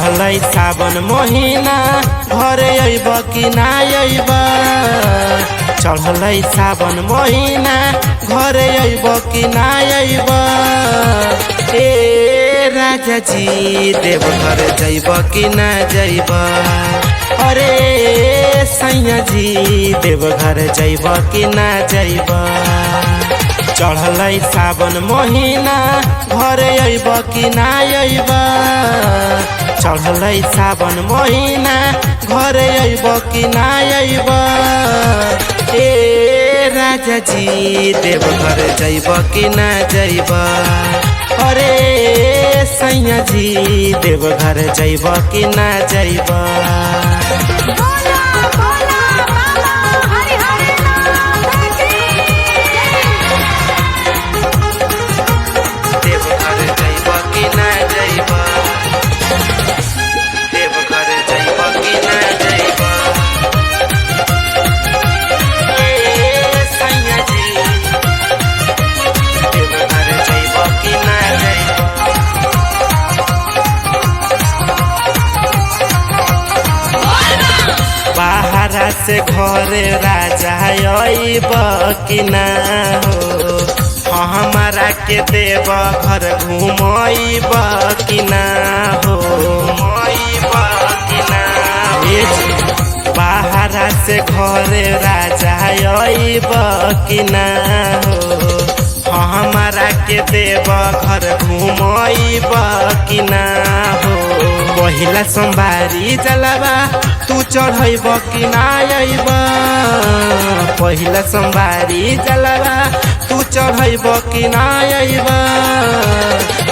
चढ़ल सावन महीना घरे अइब कि ना अइब। चढ़ल सावन महीना घरे अइब कि ना अइब। ए राजा जी देवघर जइब कि ना जइब। अरे सैया जी देवघर जइब कि ना जइब। चढ़ल सावन महीना घरे अइब कि ना अइब। चढ़ल सावन महीना घरे अइब कि ना अइब। ए राजा जी देवघर जइब कि ना जइब। अरे सैया जी देवघर जइब कि ना जइब। बाहरा से घरे राजा अइब कि ना हो। हमारा के देव घर घुमइब कि ना हो। बाहरा से घरे राजा अइब कि ना हो। हमारा के देव घर घुमइब कि ना हो। पहिला सोमवारी जलवा तू चढ़ब कि ना अइब। पहिला सोमवारी जलवा तू चढ़ब कि ना अइब।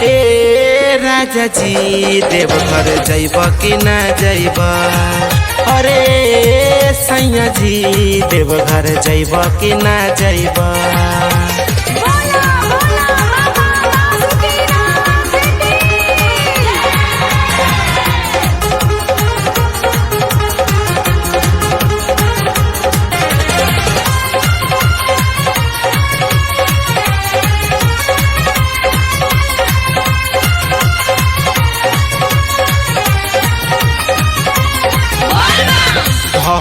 ए राजा जी देवघर जइब कि ना जइब। अरे सैया जी देवघर जइब कि ना जइब।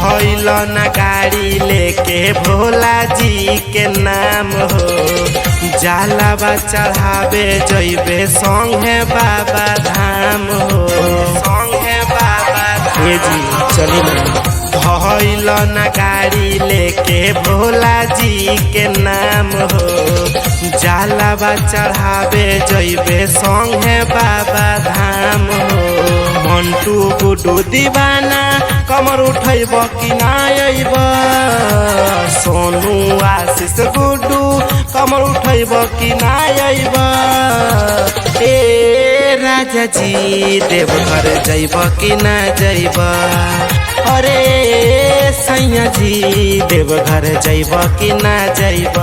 भइल न गाड़ी लेके भोला जी के नाम हो। जलवा चढ़ावे जइबे संगे बाबा धाम हो। संगे बाबा धाम जी चली ना। भइल न गाड़ी लेके भोला जी के नाम हो। जलवा चढ़ावे जइबे संगे बाबा धाम हो। मंटू गुडू दीवाना कमर उठैब कि ना अइब। सोनू आशीष गुडू कमर उठैब कि ना अइब। ए राजा जी देवघर जइब कि ना जइब। अरे सैया जी देवघर जइब कि ना जइब।